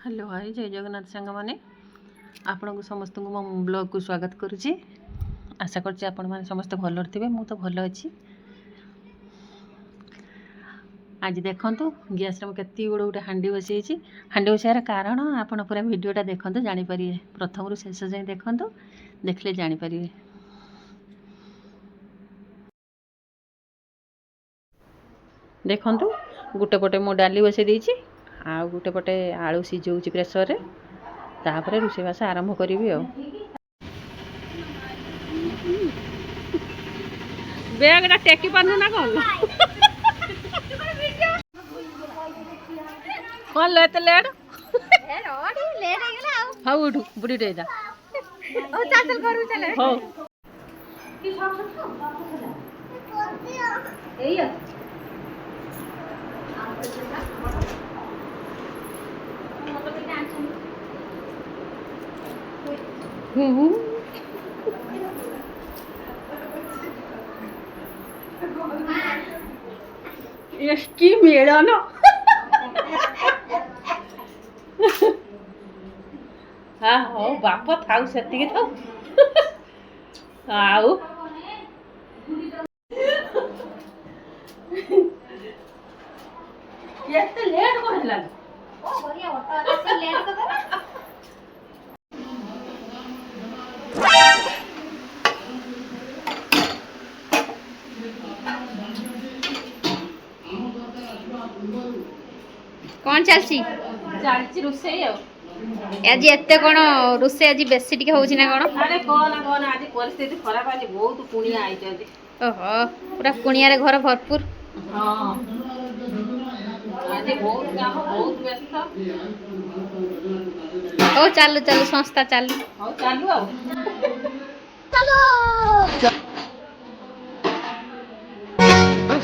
Hello hi जय जगन्नाथ सांग मैंने आपण को समस्त को मो ब्लॉग को स्वागत करुच्ची। आशा करछि आपण माने समस्त भल थे। मु तो भल अच्छी। आज देखंतु गैस रे केती बड़ गोटे हांडी बसैछि। हांडी बसार कारण आपण पूरा वीडियोटा देखंतु जानि परिबे। प्रथम रु शेष जाय देखंतु, देखले जानि परिबे। देखंतु गुटे पटे मो डाली बसै देछि, आ गुटे पटे आलू सिझौछि प्रेसर रे। तापरे रोषेईबास आरंभ करी। बैगटा टेकी पारनु ना कौन कौन लो एत लेट हाँ उठू बुढ़ी टे एष्टी मेड़ा ना हाँ हो बाप थाउ सेतिके थाउ आउ एते लेट कहला ओ बढ़िया ऑटो से लेट कर दे। कौन चलसी जालची रुसे आज एते कोन रुसे आज बेसी टिके होउची ना कोन? अरे कोना कोना आज परिस्थिति खराब आज बहुत कुणिया आइचंती। ओहो पूरा कुणिया रे घर भरपूर। हां आज बहुत काम बहुत व्यस्त। ओ चालू चालू संस्था चालू। हो चालू आ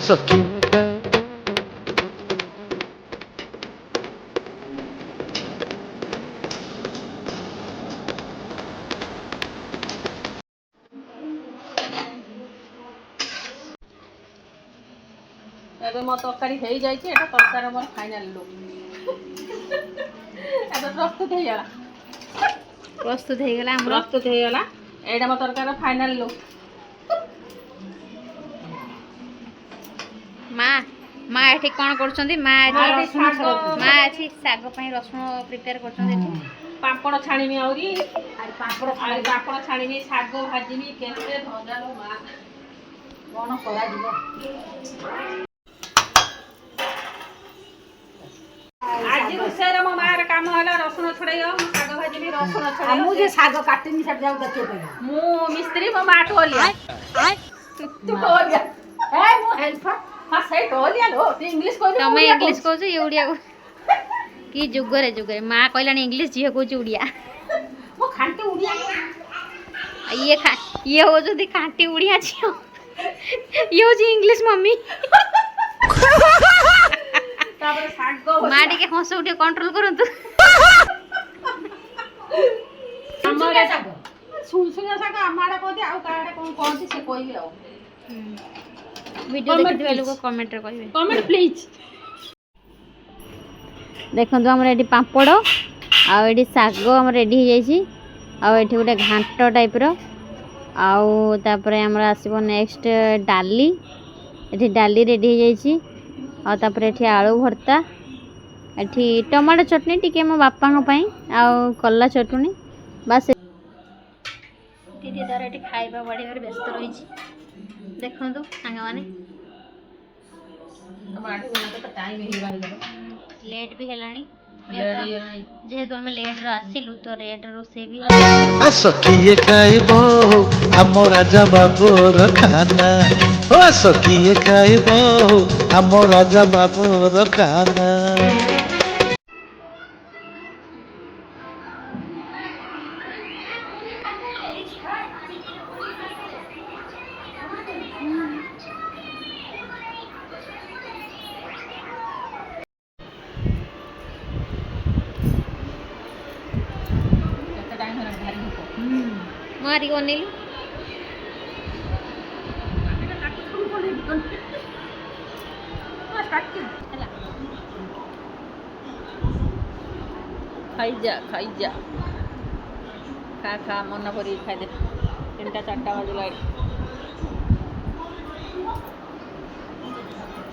सखी एबे मो तरकारी हे जाइछि। एटा तरकारी मोर फाइनल लुक एबे प्रस्तुत हे गला। प्रस्तुत हे गला हमरा प्रस्तुत हे गला। एटा मो तरकारी फाइनल लुक। माँ एठी कोन करछंती? माँ एठी माँ एठी साग पई रसुन प्रिपेयर करछंती एठी। पापड़ छाणीमी औरी पापड़ छाणीमी साग भाजीमी केते धंगालो माँ कोन करा दिबो। आज रोषेर मो मार काम होला रसुन छड़ाइयो साग भाजी भी रसुन छड़ाइयो। मुझे साग काटनी सब जाऊ देखियो पहले मु मिस्त्री मो मा टोलिया तू टोलिया ए मो हेल्पर हां से टोलिया लो तू इंग्लिश को तमे इंग्लिश कहू ये उड़िया को की जुगरे माँ कहलानी इंग्लिश जी कहू उड़िया मो खांटी उड़िया ये हो जदी खांटी उड़िया छी ये हो जी इंग्लिश मम्मी तापर साग माँ टिके हंस उठे कंट्रोल करंतु हमरे साग सुनसुनिया साग हमारा कहते आ काडे कोन कोन से कहबे आ वीडियो देखिथिबे लोग कमेंट रे कहबे कमेंट प्लीज। देखंतु हमर एडी पापड़ आ एडी साग हमर रेडी हो जाईची आ एठी गोटे घांट टाइप रो आउ तापरे हमरा आसीबो नेक्स्ट डाली। एठी डाली रेडी हो जाईची आ तापरे एठी आलू भर्ता एठी टमाटो चटनी टिके मो बापा को पई आ कल्ला चटनी बस। दीदी तार एठी खाइबा बढिया व्यस्त रहिची। देखंतु सांग माने टमाटो बना तो टाइम ही गला लेट भी हेलानी लेट जेहेतु आम लेट आसिलु तो लेट रोसे भी सखी खाइबो आम राजा बाबूर खाना ओ सखी खाइबो आम राजा बाबूर खाना। मारी अनिल ଖାଇଯା ଖାଇଯା ଖା ଖା ମନ ଭରି ଖାଇଦେ 3ଟା 4ଟା ବାଜିଲାଣି